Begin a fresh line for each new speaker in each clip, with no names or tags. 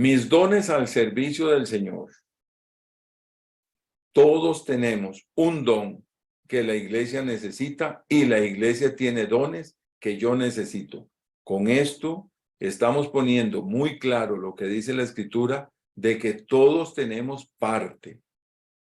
Mis dones al servicio del Señor. Todos tenemos un don que la iglesia necesita y la iglesia tiene dones que yo necesito. Con esto estamos poniendo muy claro lo que dice la Escritura de que todos tenemos parte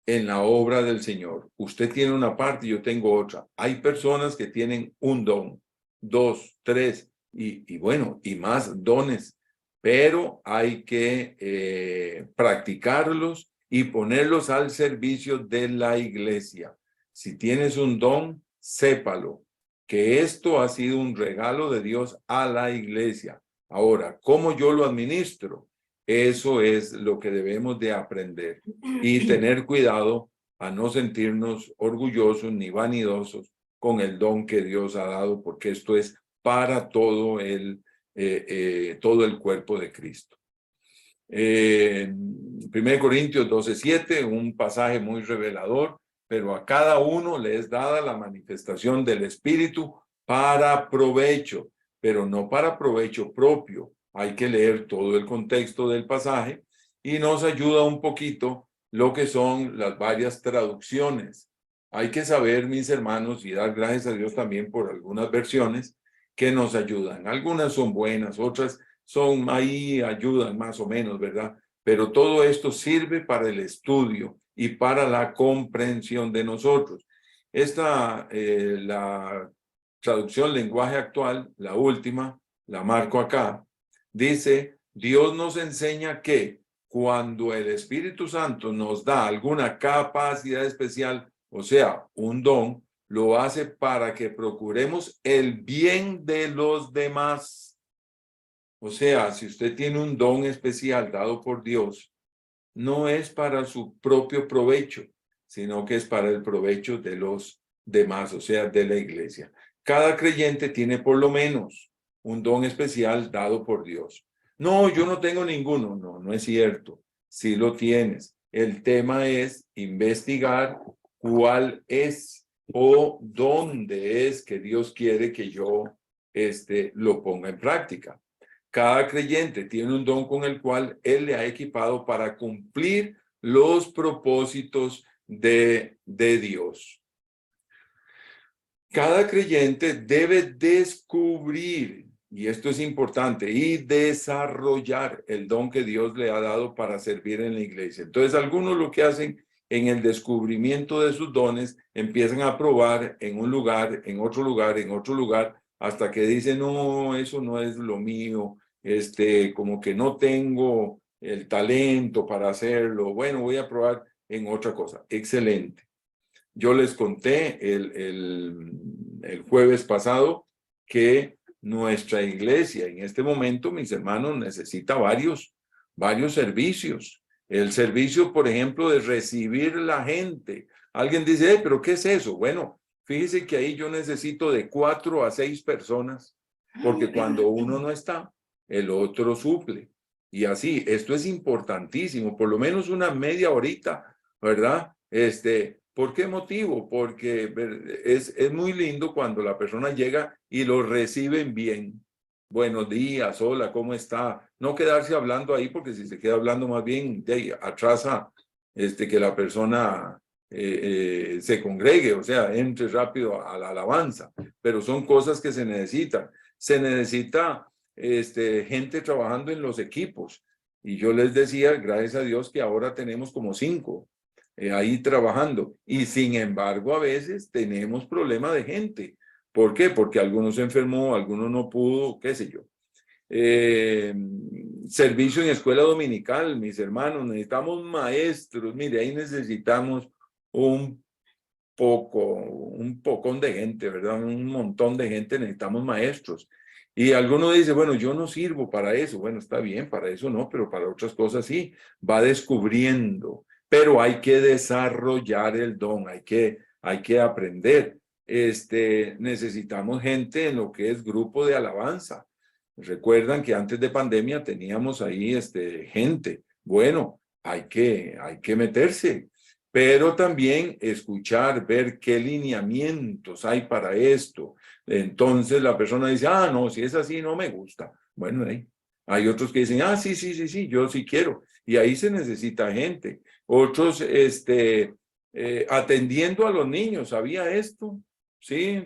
en la obra del Señor. Usted tiene una parte y yo tengo otra. Hay personas que tienen un don, dos, tres y bueno, y más dones, pero hay que practicarlos y ponerlos al servicio de la iglesia. Si tienes un don, sépalo, que esto ha sido un regalo de Dios a la iglesia. Ahora, ¿cómo yo lo administro? Eso es lo que debemos de aprender y tener cuidado a no sentirnos orgullosos ni vanidosos con el don que Dios ha dado, porque esto es para todo el cuerpo de Cristo. 1 Corintios 12:7, un pasaje muy revelador, pero a cada uno le es dada la manifestación del Espíritu para provecho, pero no para provecho propio. Hay que leer todo el contexto del pasaje y nos ayuda un poquito lo que son las varias traducciones. Hay que saber, mis hermanos, y dar gracias a Dios también por algunas versiones que nos ayudan. Algunas son buenas, otras son ahí, ayudan más o menos, ¿verdad? Pero todo esto sirve para el estudio y para la comprensión de nosotros. La traducción lenguaje actual, la última, la marco acá, dice, Dios nos enseña que cuando el Espíritu Santo nos da alguna capacidad especial, o sea, un don, lo hace para que procuremos el bien de los demás. O sea, si usted tiene un don especial dado por Dios, no es para su propio provecho, sino que es para el provecho de los demás, o sea, de la iglesia. Cada creyente tiene por lo menos un don especial dado por Dios. No, yo no tengo ninguno. No, no es cierto. Sí lo tienes. El tema es investigar cuál es o dónde es que Dios quiere que yo lo ponga en práctica. Cada creyente tiene un don con el cual Él le ha equipado para cumplir los propósitos de Dios. Cada creyente debe descubrir, y esto es importante, y desarrollar el don que Dios le ha dado para servir en la iglesia. Entonces, algunos lo que hacen en el descubrimiento de sus dones, empiezan a probar en un lugar, en otro lugar, en otro lugar, hasta que dicen, no, eso no es lo mío, como que no tengo el talento para hacerlo, bueno, voy a probar en otra cosa. Excelente. Yo les conté el jueves pasado que nuestra iglesia en este momento, mis hermanos, necesita varios servicios. El servicio, por ejemplo, de recibir la gente. Alguien dice, pero ¿qué es eso? Bueno, fíjese que ahí yo necesito de 4 a 6 personas, porque cuando uno no está, el otro suple. Y así, esto es importantísimo, por lo menos una media horita, ¿verdad? ¿Por qué motivo? Porque es muy lindo cuando la persona llega y lo reciben bien. Buenos días, hola, ¿cómo está? No quedarse hablando ahí, porque si se queda hablando más bien, atrasa que la persona se congregue, o sea, entre rápido a la alabanza. Pero son cosas que se necesitan. Se necesita gente trabajando en los equipos. Y yo les decía, gracias a Dios, que ahora tenemos como 5 ahí trabajando. Y sin embargo, a veces tenemos problema de gente. ¿Por qué? Porque alguno se enfermó, alguno no pudo, qué sé yo. Servicio en escuela dominical, mis hermanos, necesitamos maestros. Mire, ahí necesitamos un pocón de gente, ¿verdad? Un montón de gente, necesitamos maestros. Y alguno dice, bueno, yo no sirvo para eso. Bueno, está bien, para eso no, pero para otras cosas sí. Va descubriendo, pero hay que desarrollar el don, hay que aprender. Necesitamos gente en lo que es grupo de alabanza. Recuerdan que antes de pandemia teníamos ahí gente. Bueno, hay que meterse, pero también escuchar, ver qué lineamientos hay para esto. Entonces la persona dice, no, si es así no me gusta. Bueno, Hay otros que dicen, sí, yo sí quiero. Y ahí se necesita gente. Otros, atendiendo a los niños, ¿sabía esto? Sí.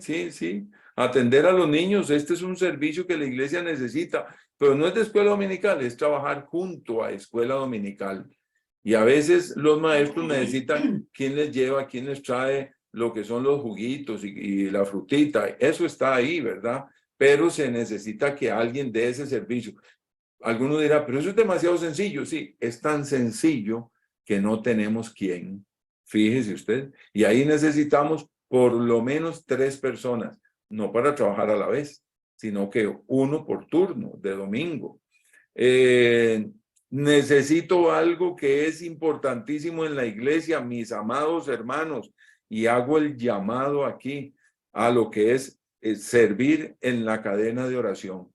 Atender a los niños, este es un servicio que la iglesia necesita, pero no es de escuela dominical, es trabajar junto a escuela dominical. Y a veces los maestros necesitan quién les lleva, quién les trae lo que son los juguitos y la frutita. Eso está ahí, ¿verdad? Pero se necesita que alguien dé ese servicio. Alguno dirá, pero eso es demasiado sencillo. Sí, es tan sencillo que no tenemos quién. Fíjese usted. Y ahí necesitamos por lo menos 3 personas, no para trabajar a la vez, sino que uno por turno de domingo. Necesito algo que es importantísimo en la iglesia, mis amados hermanos, y hago el llamado aquí a lo que es servir en la cadena de oración.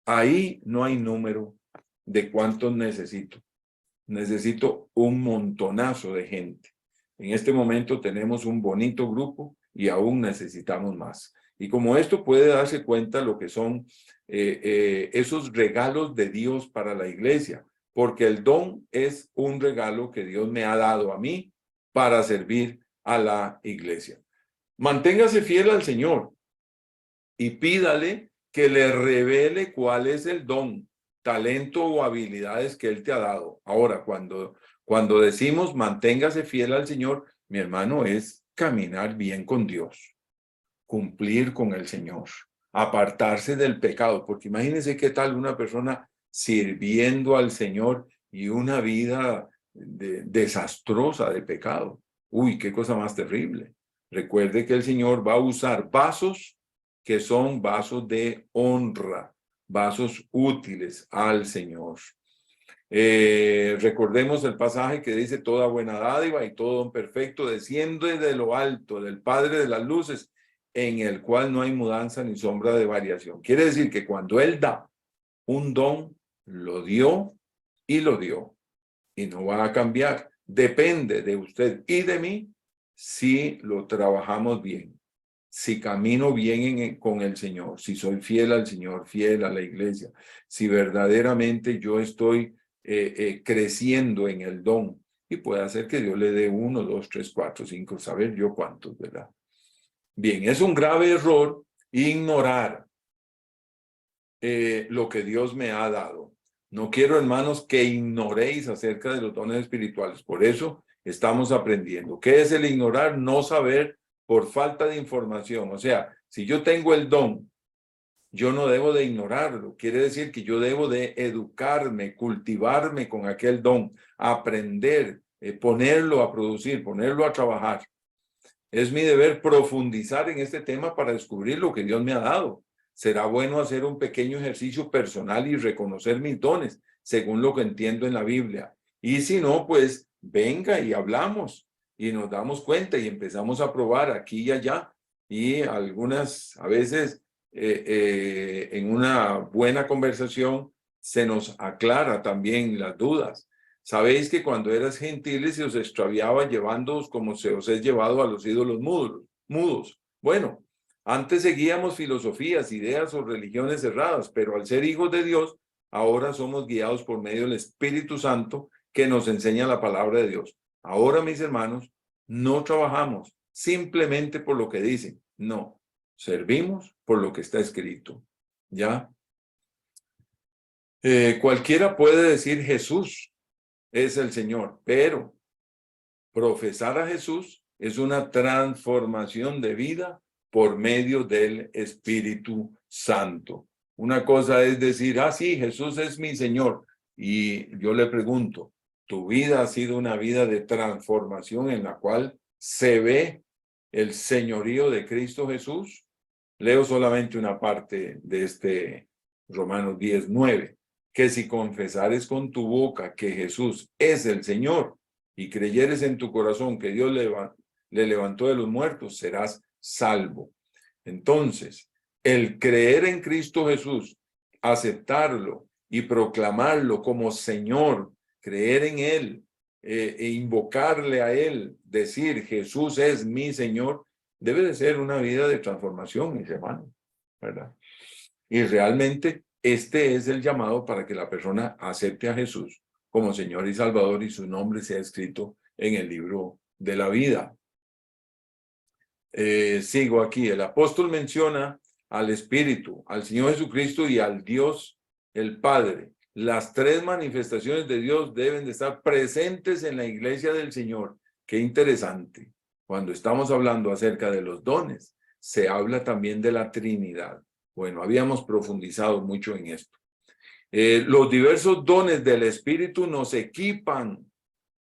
Ahí no hay número de cuántos necesito. Necesito un montonazo de gente. En este momento tenemos un bonito grupo y aún necesitamos más. Y como esto puede darse cuenta lo que son esos regalos de Dios para la iglesia, porque el don es un regalo que Dios me ha dado a mí para servir a la iglesia. Manténgase fiel al Señor y pídale que le revele cuál es el don, talento o habilidades que Él te ha dado. Ahora, cuando decimos manténgase fiel al Señor, mi hermano, es caminar bien con Dios, cumplir con el Señor, apartarse del pecado, porque imagínense qué tal una persona sirviendo al Señor y una vida desastrosa de pecado. Uy, qué cosa más terrible. Recuerde que el Señor va a usar vasos que son vasos de honra, vasos útiles al Señor. Recordemos el pasaje que dice toda buena dádiva y todo don perfecto desciende de lo alto, del Padre de las luces, en el cual no hay mudanza ni sombra de variación. Quiere decir que cuando Él da un don, lo dio y lo dio, y no va a cambiar. Depende de usted y de mí si lo trabajamos bien, si camino bien con el Señor, si soy fiel al Señor, fiel a la iglesia, si verdaderamente yo estoy creciendo en el don, y puede hacer que Dios le dé 1, 2, 3, 4, 5, saber yo cuántos, ¿verdad? Bien, es un grave error ignorar lo que Dios me ha dado. No quiero, hermanos, que ignoréis acerca de los dones espirituales. Por eso estamos aprendiendo. ¿Qué es el ignorar? No saber por falta de información. O sea, si yo tengo el don, yo no debo de ignorarlo. Quiere decir que yo debo de educarme, cultivarme con aquel don, aprender, ponerlo a producir, ponerlo a trabajar. Es mi deber profundizar en este tema para descubrir lo que Dios me ha dado. Será bueno hacer un pequeño ejercicio personal y reconocer mis dones, según lo que entiendo en la Biblia. Y si no, pues venga y hablamos y nos damos cuenta y empezamos a probar aquí y allá. Y algunas, a veces, en una buena conversación, se nos aclara también las dudas. Sabéis que cuando eras gentiles se os extraviaba llevándoos como se os es llevado a los ídolos mudos. Bueno, antes seguíamos filosofías, ideas o religiones erradas, pero al ser hijos de Dios, ahora somos guiados por medio del Espíritu Santo que nos enseña la palabra de Dios. Ahora, mis hermanos, no trabajamos simplemente por lo que dicen, no, servimos por lo que está escrito. ¿Ya? Cualquiera puede decir Jesús es el Señor, pero profesar a Jesús es una transformación de vida por medio del Espíritu Santo. Una cosa es decir, sí, Jesús es mi Señor. Y yo le pregunto, ¿tu vida ha sido una vida de transformación en la cual se ve el señorío de Cristo Jesús? Leo solamente una parte de este Romanos 10:9, que si confesares con tu boca que Jesús es el Señor y creyeres en tu corazón que Dios le levantó de los muertos, serás salvo. Entonces, el creer en Cristo Jesús, aceptarlo y proclamarlo como Señor, creer en Él e invocarle a Él, decir Jesús es mi Señor, debe de ser una vida de transformación, mis hermanos, ¿verdad? Y realmente este es el llamado para que la persona acepte a Jesús como Señor y Salvador y su nombre sea escrito en el libro de la vida. Sigo aquí. El apóstol menciona al Espíritu, al Señor Jesucristo y al Dios, el Padre. Las tres manifestaciones de Dios deben de estar presentes en la iglesia del Señor. Qué interesante. Cuando estamos hablando acerca de los dones, se habla también de la Trinidad. Bueno, habíamos profundizado mucho en esto. Los diversos dones del Espíritu nos equipan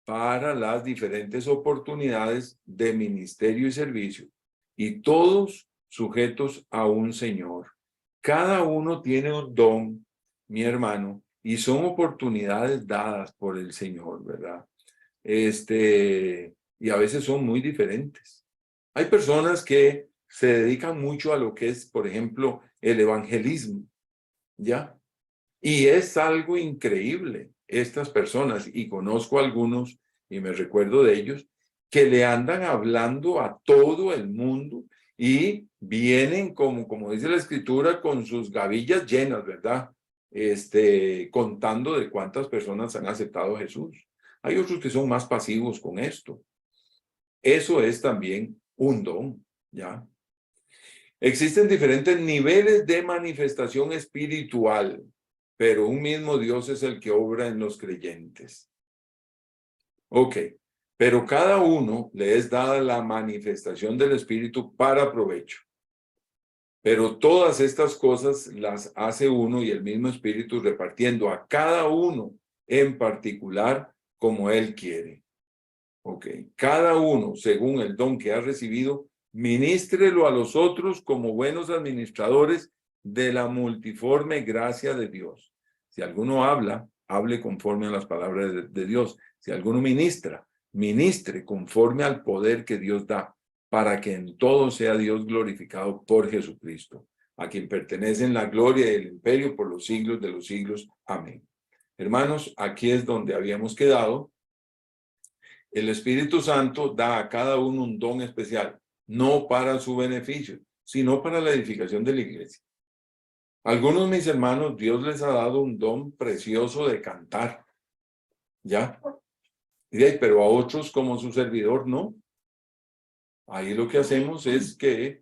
para las diferentes oportunidades de ministerio y servicio, y todos sujetos a un Señor. Cada uno tiene un don, mi hermano, y son oportunidades dadas por el Señor, ¿verdad? Y a veces son muy diferentes. Hay personas que se dedican mucho a lo que es, por ejemplo, el evangelismo, ¿ya? Y es algo increíble, estas personas, y conozco a algunos, y me recuerdo de ellos, que le andan hablando a todo el mundo y vienen, como dice la Escritura, con sus gavillas llenas, ¿verdad? Contando de cuántas personas han aceptado a Jesús. Hay otros que son más pasivos con esto. Eso es también un don, ¿ya? Existen diferentes niveles de manifestación espiritual, pero un mismo Dios es el que obra en los creyentes. Ok, pero cada uno le es dada la manifestación del Espíritu para provecho. Pero todas estas cosas las hace uno y el mismo Espíritu repartiendo a cada uno en particular como Él quiere. Ok, cada uno según el don que ha recibido, ministrelo a los otros como buenos administradores de la multiforme gracia de Dios. Si alguno habla, hable conforme a las palabras de Dios. Si alguno ministra, ministre conforme al poder que Dios da, para que en todo sea Dios glorificado por Jesucristo, a quien pertenecen la gloria y el imperio por los siglos de los siglos. Amén. Hermanos, aquí es donde habíamos quedado. El Espíritu Santo da a cada uno un don especial, no para su beneficio, sino para la edificación de la iglesia. Algunos mis hermanos, Dios les ha dado un don precioso de cantar, ¿ya? Pero a otros como su servidor, no. Ahí lo que hacemos es que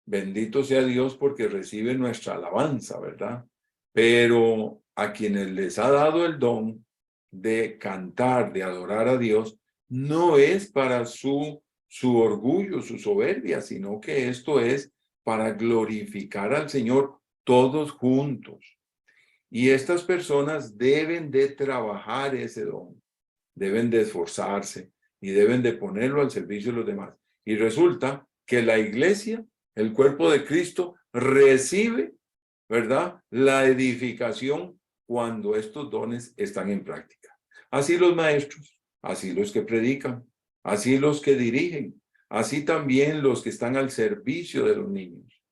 bendito sea Dios porque recibe nuestra alabanza, ¿verdad? Pero a quienes les ha dado el don de cantar, de adorar a Dios, no es para su orgullo, su soberbia, sino que esto es para glorificar al Señor todos juntos. Y estas personas deben de trabajar ese don, deben de esforzarse y deben de ponerlo al servicio de los demás. Y resulta que la iglesia, el cuerpo de Cristo, recibe, ¿verdad?, la edificación cuando estos dones están en práctica. Así los maestros, así los que predican, así los que dirigen, así también los que están al servicio de los niños.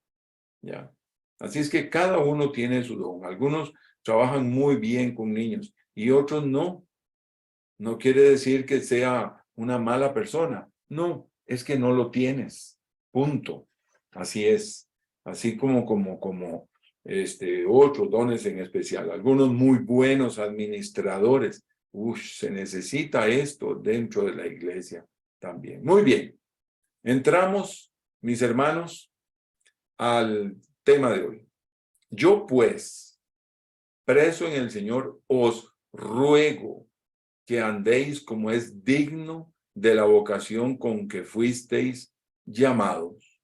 ¿Ya? Así es que cada uno tiene su don. Algunos trabajan muy bien con niños y otros no. No quiere decir que sea una mala persona. No, es que no lo tienes. Punto. Así es. Así como otros dones en especial. Algunos muy buenos administradores. Se necesita esto dentro de la iglesia también. Muy bien. Entramos, mis hermanos, al tema de hoy. Yo pues, preso en el Señor, os ruego que andéis como es digno de la vocación con que fuisteis llamados,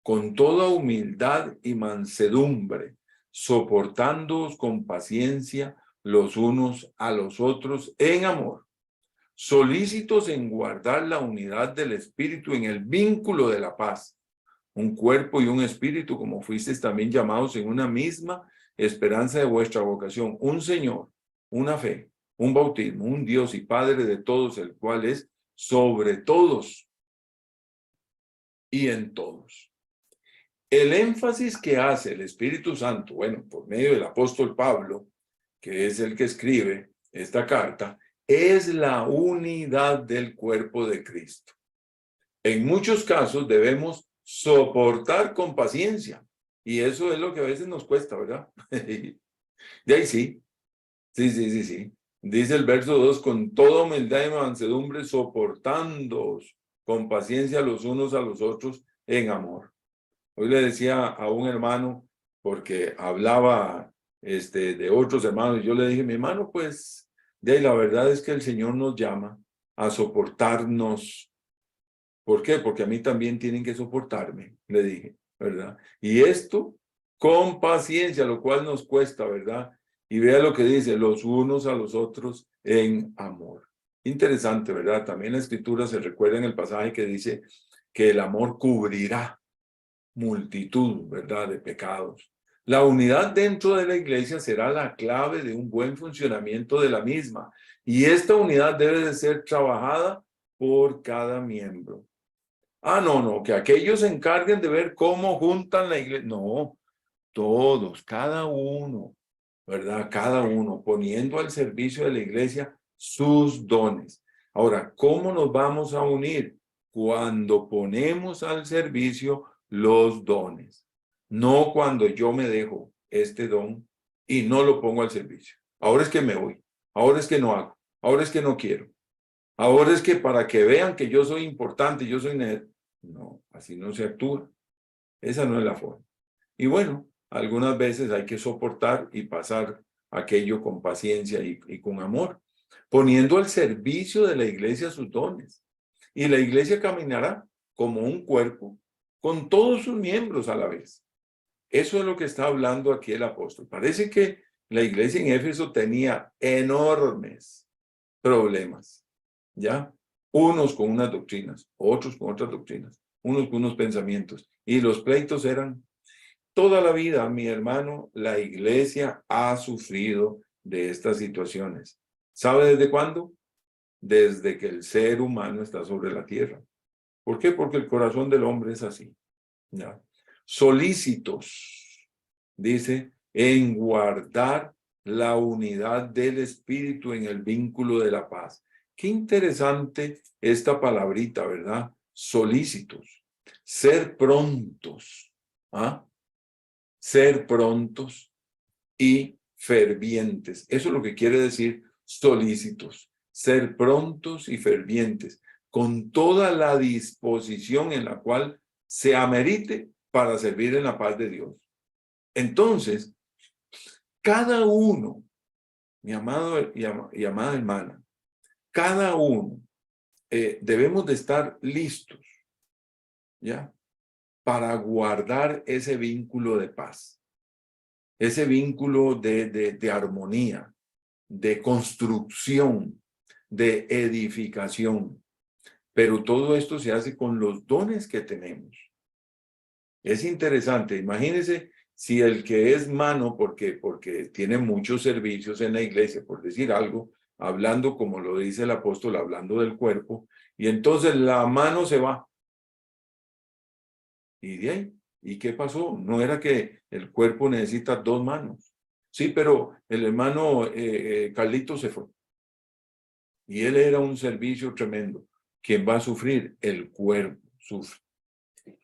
con toda humildad y mansedumbre, soportándoos con paciencia los unos a los otros en amor, solícitos en guardar la unidad del Espíritu en el vínculo de la paz, un cuerpo y un espíritu, como fuisteis también llamados en una misma esperanza de vuestra vocación, un Señor, una fe, un bautismo, un Dios y Padre de todos, el cual es sobre todos y en todos. El énfasis que hace el Espíritu Santo, bueno, por medio del apóstol Pablo, que es el que escribe esta carta, es la unidad del cuerpo de Cristo. En muchos casos debemos soportar con paciencia, Y eso es lo que a veces nos cuesta, ¿verdad? De ahí sí. Sí. Dice el verso 2, con toda humildad y mansedumbre, soportándoos con paciencia los unos a los otros en amor. Hoy le decía a un hermano, porque hablaba de otros hermanos, yo le dije, mi hermano, pues, de ahí la verdad es que el Señor nos llama a soportarnos. ¿Por qué? Porque a mí también tienen que soportarme, le dije, ¿verdad? Y esto con paciencia, lo cual nos cuesta, ¿verdad? Y vea lo que dice, los unos a los otros en amor. Interesante, ¿verdad? También la escritura se recuerda en el pasaje que dice que el amor cubrirá multitud, ¿verdad?, de pecados. La unidad dentro de la iglesia será la clave de un buen funcionamiento de la misma. Y esta unidad debe de ser trabajada por cada miembro. No, que aquellos se encarguen de ver cómo juntan la iglesia. No, todos, cada uno, ¿verdad? Cada uno poniendo al servicio de la iglesia sus dones. Ahora, ¿cómo nos vamos a unir? Cuando ponemos al servicio los dones. No cuando yo me dejo este don y no lo pongo al servicio. Ahora es que me voy. Ahora es que no hago. Ahora es que no quiero. Ahora es que para que vean que yo soy importante, yo soy... No, así no se actúa. Esa no es la forma. Y bueno, algunas veces hay que soportar y pasar aquello con paciencia y con amor, poniendo al servicio de la iglesia sus dones. Y la iglesia caminará como un cuerpo con todos sus miembros a la vez. Eso es lo que está hablando aquí el apóstol. Parece que la iglesia en Éfeso tenía enormes problemas, ¿ya? Unos con unas doctrinas, otros con otras doctrinas, unos con unos pensamientos. Y los pleitos eran toda la vida, mi hermano, la iglesia ha sufrido de estas situaciones. ¿Sabe desde cuándo? Desde que el ser humano está sobre la tierra. ¿Por qué? Porque el corazón del hombre es así, ¿ya? Solícitos, dice, en guardar la unidad del espíritu en el vínculo de la paz. Qué interesante esta palabrita, ¿verdad? Solícitos, ser prontos, ¿ah? Ser prontos y fervientes. Eso es lo que quiere decir solícitos, ser prontos y fervientes, con toda la disposición en la cual se amerite para servir en la paz de Dios. Entonces, cada uno, mi amado y amada hermana, cada uno debemos de estar listos, ¿ya? Para guardar ese vínculo de paz, ese vínculo de armonía, de construcción, de edificación. Pero todo esto se hace con los dones que tenemos. Es interesante, imagínense si el que es mano, porque tiene muchos servicios en la iglesia, por decir algo, hablando como lo dice el apóstol, hablando del cuerpo, y entonces la mano se va. ¿Y de ahí? ¿Y qué pasó? No era que el cuerpo necesita dos manos. Sí, pero el hermano Carlito se fue. Y él era un servicio tremendo. ¿Quién va a sufrir? El cuerpo sufre.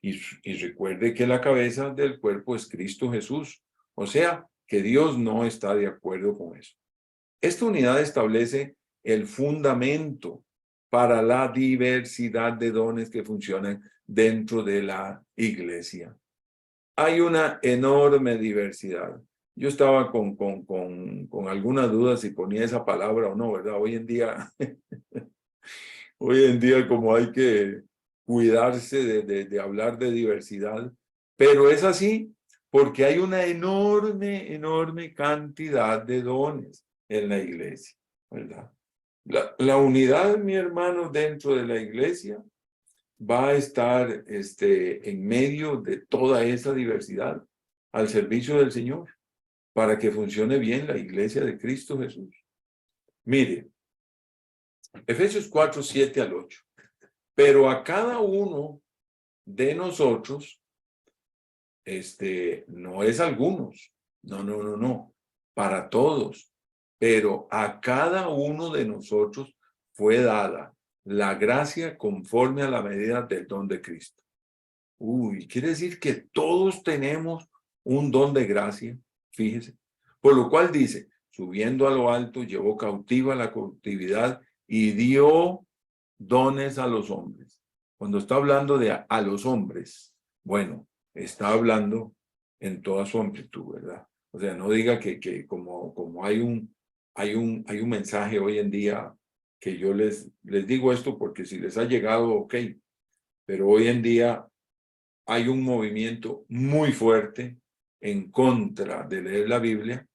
Y recuerde que la cabeza del cuerpo es Cristo Jesús. O sea, que Dios no está de acuerdo con eso. Esta unidad establece el fundamento para la diversidad de dones que funcionan dentro de la iglesia. Hay una enorme diversidad. Yo estaba con algunas dudas si ponía esa palabra o no, ¿verdad? Hoy en día como hay que cuidarse de hablar de diversidad, pero es así porque hay una enorme cantidad de dones en la iglesia, ¿verdad? La unidad, mi hermano, dentro de la iglesia va a estar en medio de toda esa diversidad al servicio del Señor para que funcione bien la iglesia de Cristo Jesús. Mire, Efesios 4, 7 al 8. Pero a cada uno de nosotros, no es algunos, no, para todos, pero a cada uno de nosotros fue dada la gracia conforme a la medida del don de Cristo. Quiere decir que todos tenemos un don de gracia, fíjese. Por lo cual dice, subiendo a lo alto, llevó cautiva la cautividad y dio dones a los hombres. Cuando está hablando de a los hombres, bueno, está hablando en toda su amplitud, ¿verdad? O sea, no diga que como hay un mensaje hoy en día que yo les digo esto porque si les ha llegado, ok, pero hoy en día hay un movimiento muy fuerte en contra de leer la Biblia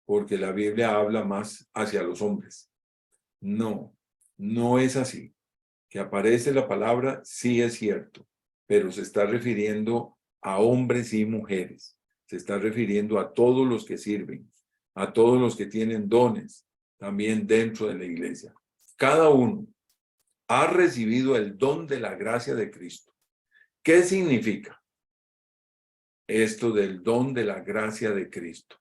porque la Biblia habla más hacia los hombres. No, no es así. Que aparece la palabra, sí es cierto, pero se está refiriendo a hombres y mujeres. Se está refiriendo a todos los que sirven, a todos los que tienen dones, también dentro de la iglesia. Cada uno ha recibido el don de la gracia de Cristo. ¿Qué significa esto del don de la gracia de Cristo?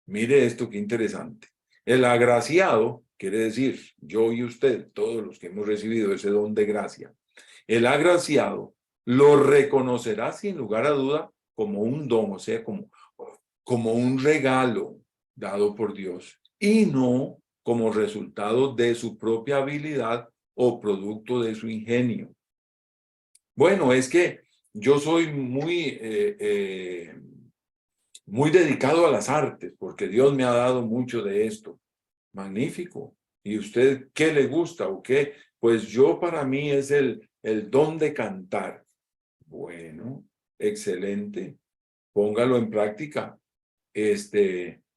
Mire esto, qué interesante. El agraciado, quiere decir, yo y usted, todos los que hemos recibido ese don de gracia, el agraciado lo reconocerá sin lugar a duda como un don, o sea, como un regalo dado por Dios y no como resultado de su propia habilidad o producto de su ingenio. Bueno, es que yo soy muy dedicado a las artes, porque Dios me ha dado mucho de esto. Magnífico. ¿Y usted qué le gusta o qué? Pues yo para mí es el don de cantar. Bueno, excelente. Póngalo en práctica.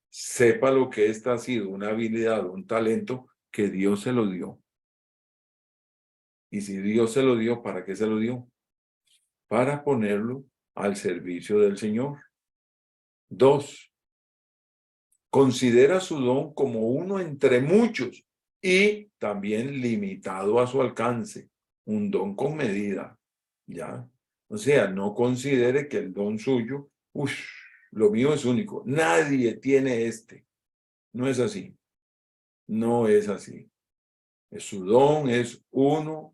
Sepa lo que esta ha sido una habilidad, un talento que Dios se lo dio. Y si Dios se lo dio, ¿para qué se lo dio? Para ponerlo al servicio del Señor. 2. Considera su don como uno entre muchos y también limitado a su alcance, un don con medida, ¿ya? O sea, no considere que el don suyo, lo mío es único, nadie tiene este. No es así, no es así. Su don es uno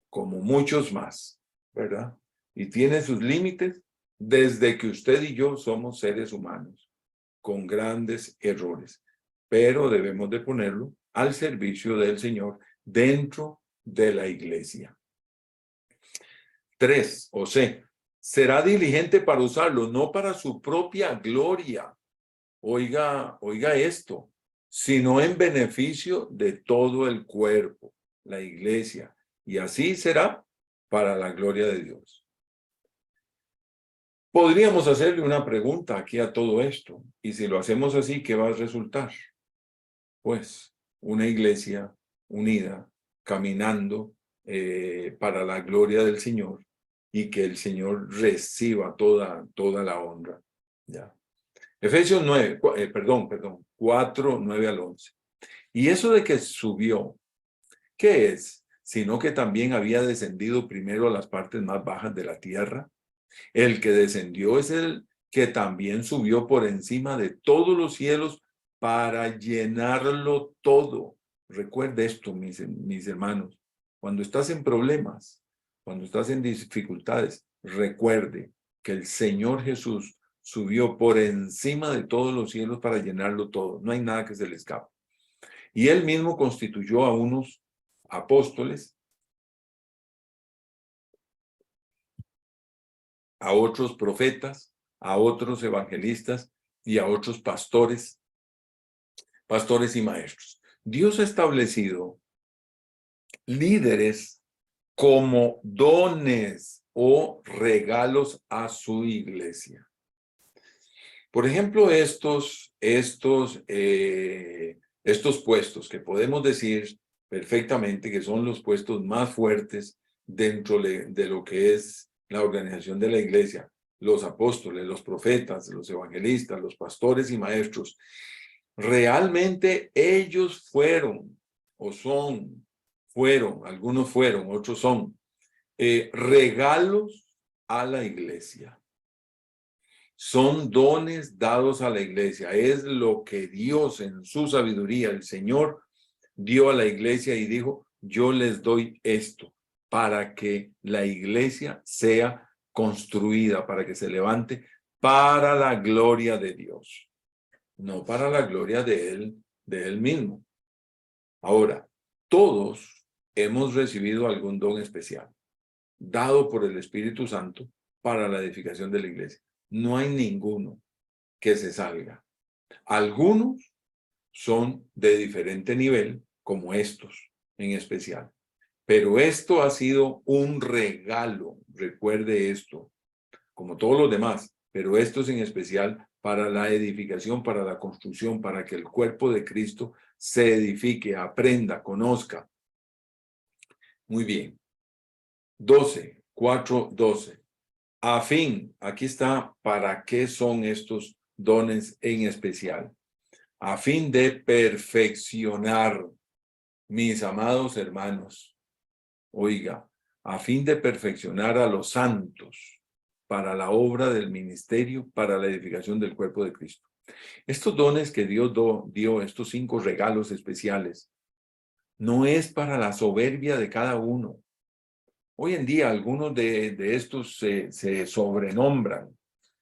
como muchos más, ¿verdad? Y tiene sus límites desde que usted y yo somos seres humanos, con grandes errores, pero debemos de ponerlo al servicio del Señor dentro de la iglesia. 3, o C, será diligente para usarlo, no para su propia gloria. Oiga esto, sino en beneficio de todo el cuerpo, la iglesia, y así será para la gloria de Dios. Podríamos hacerle una pregunta aquí a todo esto, y si lo hacemos así, ¿qué va a resultar? Pues una iglesia unida, caminando para la gloria del Señor, y que el Señor reciba toda la honra. ¿Ya? Efesios 4, 9 al 11. Y eso de que subió, ¿qué es? Sino que también había descendido primero a las partes más bajas de la tierra. El que descendió es el que también subió por encima de todos los cielos para llenarlo todo. Recuerde esto, mis hermanos. Cuando estás en problemas, cuando estás en dificultades, recuerde que el Señor Jesús subió por encima de todos los cielos para llenarlo todo. No hay nada que se le escape. Y él mismo constituyó a unos apóstoles, a otros profetas, a otros evangelistas y a otros pastores y maestros. Dios ha establecido líderes como dones o regalos a su iglesia. Por ejemplo, estos puestos que podemos decir perfectamente que son los puestos más fuertes dentro de lo que es la organización de la iglesia, los apóstoles, los profetas, los evangelistas, los pastores y maestros. Realmente ellos fueron, algunos fueron, otros son, regalos a la iglesia. Son dones dados a la iglesia. Es lo que Dios en su sabiduría, el Señor, dio a la iglesia y dijo, yo les doy esto para que la iglesia sea construida para que se levante para la gloria de Dios, no para la gloria de él mismo. Ahora, todos hemos recibido algún don especial, dado por el Espíritu Santo para la edificación de la iglesia. No hay ninguno que se salga. Algunos son de diferente nivel, como estos en especial. Pero esto ha sido un regalo, recuerde esto, como todos los demás, pero estos en especial para la edificación, para la construcción, para que el cuerpo de Cristo se edifique, aprenda, conozca. Muy bien. 4:12. A fin, aquí está, ¿para qué son estos dones en especial? A fin de perfeccionar, mis amados hermanos. Oiga, a fin de perfeccionar a los santos para la obra del ministerio, para la edificación del cuerpo de Cristo. Estos dones que Dios dio, estos 5 regalos especiales, no es para la soberbia de cada uno. Hoy en día algunos de estos se sobrenombran.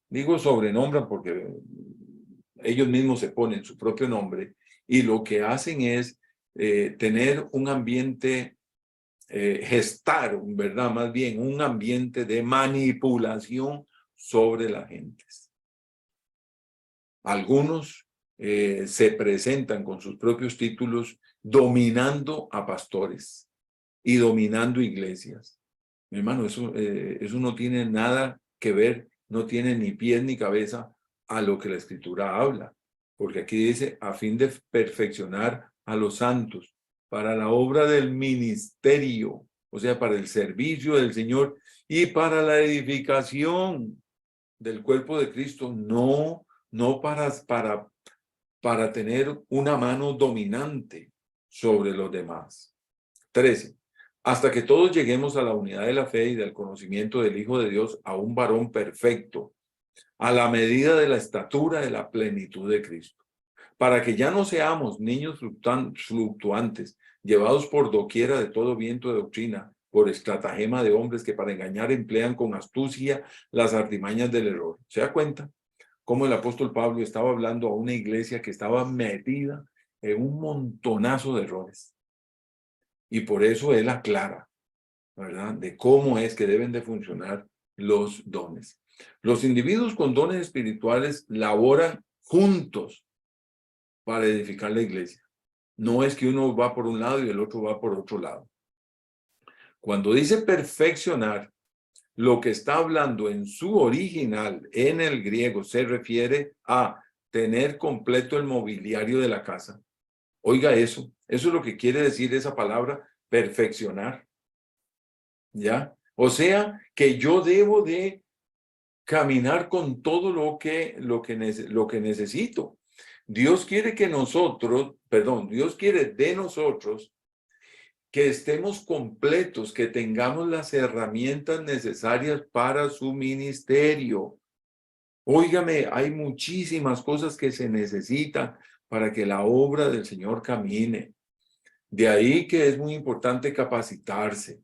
Digo sobrenombran porque ellos mismos se ponen su propio nombre y lo que hacen es tener un ambiente, gestar, ¿verdad? Más bien un ambiente de manipulación sobre las gentes. Algunos se presentan con sus propios títulos dominando a pastores y dominando iglesias. Mi hermano, eso no tiene nada que ver, no tiene ni pies ni cabeza a lo que la Escritura habla. Porque aquí dice, a fin de perfeccionar a los santos para la obra del ministerio, o sea, para el servicio del Señor y para la edificación del cuerpo de Cristo, no para tener una mano dominante sobre los demás. 13. Hasta que todos lleguemos a la unidad de la fe y del conocimiento del Hijo de Dios, a un varón perfecto, a la medida de la estatura de la plenitud de Cristo, para que ya no seamos niños fluctuantes, llevados por doquiera de todo viento de doctrina, por estratagema de hombres que para engañar emplean con astucia las artimañas del error. ¿Se da cuenta cómo el apóstol Pablo estaba hablando a una iglesia que estaba metida en un montonazo de errores? Y por eso él aclara, ¿verdad?, de cómo es que deben de funcionar los dones. Los individuos con dones espirituales laboran juntos para edificar la iglesia. No es que uno va por un lado y el otro va por otro lado. Cuando dice perfeccionar, lo que está hablando en su original, en el griego, se refiere a tener completo el mobiliario de la casa. Oiga eso es lo que quiere decir esa palabra, perfeccionar. ¿Ya? O sea, que yo debo de caminar con todo lo que necesito. Dios quiere que Dios quiere de nosotros que estemos completos, que tengamos las herramientas necesarias para su ministerio. Óigame, hay muchísimas cosas que se necesitan para que la obra del Señor camine. De ahí que es muy importante capacitarse.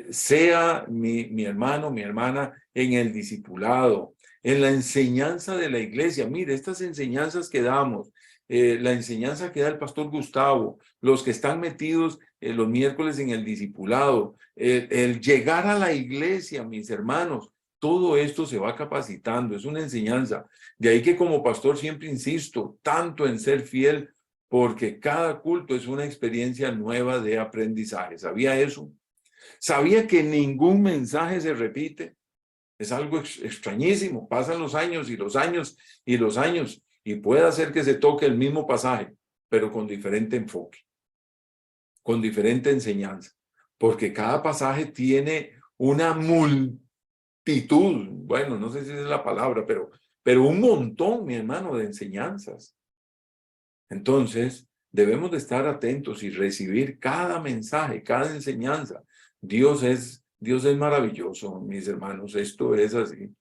Sea mi hermano, mi hermana, en el discipulado, en la enseñanza de la iglesia. Mire, estas enseñanzas que damos, la enseñanza que da el pastor Gustavo, los que están metidos los miércoles en el discipulado, el llegar a la iglesia, mis hermanos, todo esto se va capacitando, es una enseñanza. De ahí que como pastor siempre insisto tanto en ser fiel, porque cada culto es una experiencia nueva de aprendizaje. ¿Sabía eso? ¿Sabía que ningún mensaje se repite? Es algo extrañísimo. Pasan los años y los años y los años y puede hacer que se toque el mismo pasaje, pero con diferente enfoque, con diferente enseñanza, porque cada pasaje tiene una multitud, bueno, no sé si es la palabra, pero un montón, mi hermano, de enseñanzas. Entonces, debemos de estar atentos y recibir cada mensaje, cada enseñanza. Dios es maravilloso, mis hermanos, esto es así.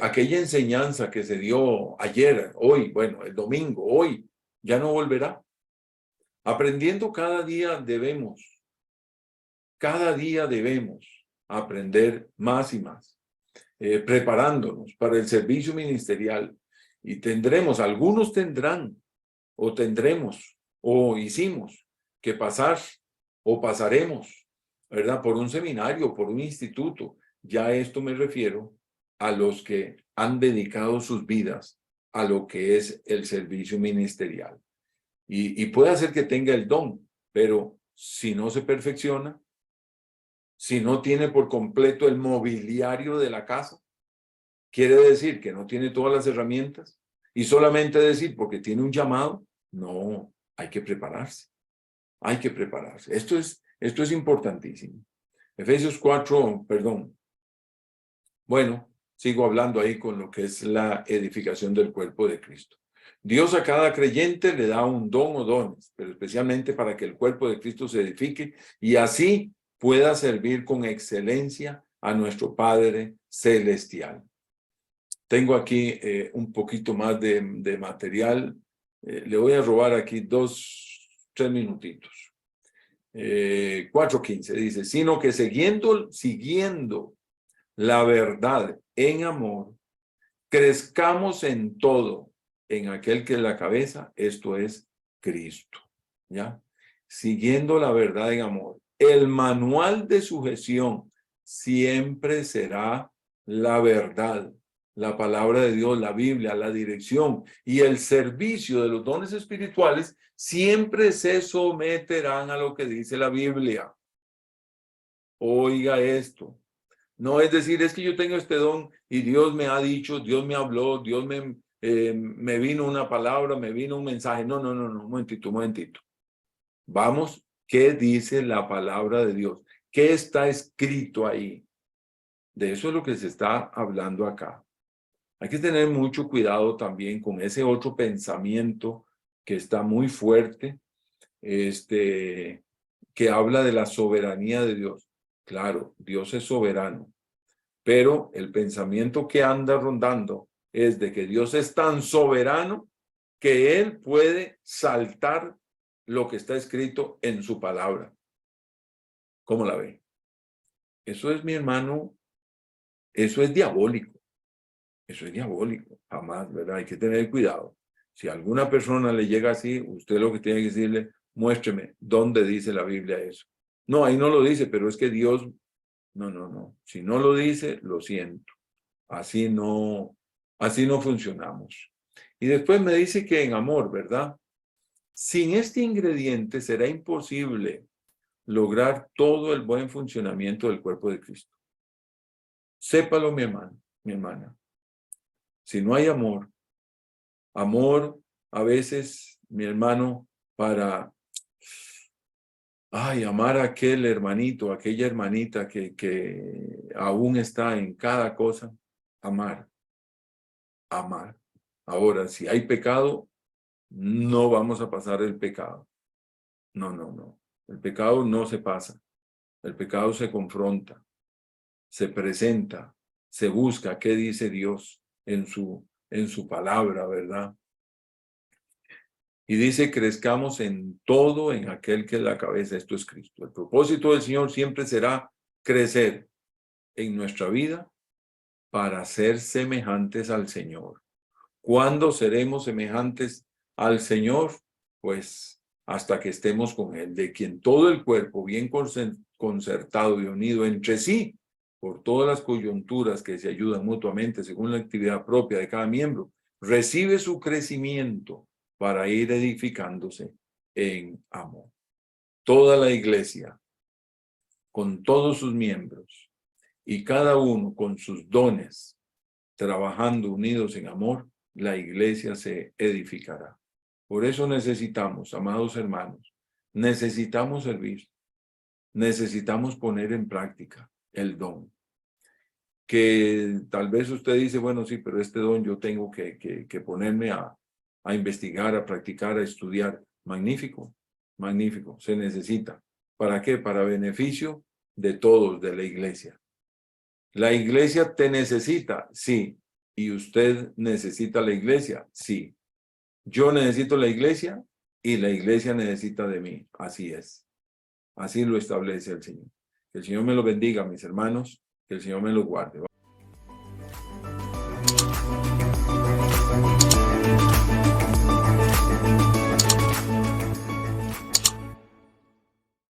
Aquella enseñanza que se dio ayer, hoy, bueno, el domingo, hoy, ya no volverá. Aprendiendo cada día debemos aprender más y más, preparándonos para el servicio ministerial. Y algunos tendrán, o tendremos, o hicimos que pasar, o pasaremos, ¿verdad? Por un seminario, por un instituto. Ya a esto me refiero a los que han dedicado sus vidas a lo que es el servicio ministerial. Y puede hacer que tenga el don, pero si no se perfecciona, si no tiene por completo el mobiliario de la casa, quiere decir que no tiene todas las herramientas y solamente decir porque tiene un llamado. No, hay que prepararse. Hay que prepararse. Esto es importantísimo. Efesios 4, perdón. Bueno, sigo hablando ahí con lo que es la edificación del cuerpo de Cristo. Dios a cada creyente le da un don o dones, pero especialmente para que el cuerpo de Cristo se edifique y así pueda servir con excelencia a nuestro Padre Celestial. Tengo aquí un poquito más de material. Le voy a robar aquí 3 minutitos. 4:15 dice, sino que siguiendo la verdad en amor, crezcamos en todo, en aquel que es la cabeza, esto es Cristo. ¿Ya? Siguiendo la verdad en amor. El manual de sujeción siempre será la verdad, la palabra de Dios, la Biblia, la dirección y el servicio de los dones espirituales siempre se someterán a lo que dice la Biblia. Oiga esto. No es decir, es que yo tengo este don y Dios me ha dicho, Dios me habló, Dios me vino una palabra, me vino un mensaje. No, un momentito. Vamos, ¿qué dice la palabra de Dios? ¿Qué está escrito ahí? De eso es lo que se está hablando acá. Hay que tener mucho cuidado también con ese otro pensamiento que está muy fuerte, que habla de la soberanía de Dios. Claro, Dios es soberano, pero el pensamiento que anda rondando es de que Dios es tan soberano que Él puede saltar lo que está escrito en su palabra. ¿Cómo la ve? Eso es, mi hermano, eso es diabólico. Eso es diabólico, jamás, ¿verdad? Hay que tener cuidado. Si a alguna persona le llega así, usted lo que tiene que decirle, muéstreme dónde dice la Biblia eso. No, ahí no lo dice, pero es que Dios, no. Si no lo dice, lo siento. Así no funcionamos. Y después me dice que en amor, ¿verdad? Sin este ingrediente será imposible lograr todo el buen funcionamiento del cuerpo de Cristo. Sépalo, mi hermano, mi hermana. Si no hay amor a veces, mi hermano, para amar a aquel hermanito, aquella hermanita que aún está en cada cosa, amar. Ahora, si hay pecado, no vamos a pasar el pecado. No. El pecado no se pasa. El pecado se confronta, se presenta, se busca qué dice Dios en su palabra, ¿verdad? Y dice, crezcamos en todo en aquel que es la cabeza, esto es Cristo. El propósito del Señor siempre será crecer en nuestra vida para ser semejantes al Señor. ¿Cuándo seremos semejantes al Señor? Pues hasta que estemos con Él, de quien todo el cuerpo, bien concertado y unido entre sí, por todas las coyunturas que se ayudan mutuamente según la actividad propia de cada miembro, recibe su crecimiento para ir edificándose en amor. Toda la iglesia, con todos sus miembros, y cada uno con sus dones, trabajando unidos en amor, la iglesia se edificará. Por eso necesitamos, amados hermanos, necesitamos servir, necesitamos poner en práctica el don. Que tal vez usted dice, bueno, sí, pero este don yo tengo que ponerme a investigar, a practicar, a estudiar. Magnífico, se necesita. ¿Para qué? Para beneficio de todos, de la iglesia. ¿La iglesia te necesita? Sí. ¿Y usted necesita la iglesia? Sí. Yo necesito la iglesia y la iglesia necesita de mí. Así es. Así lo establece el Señor. Que el Señor me lo bendiga, mis hermanos. Que el Señor me lo guarde.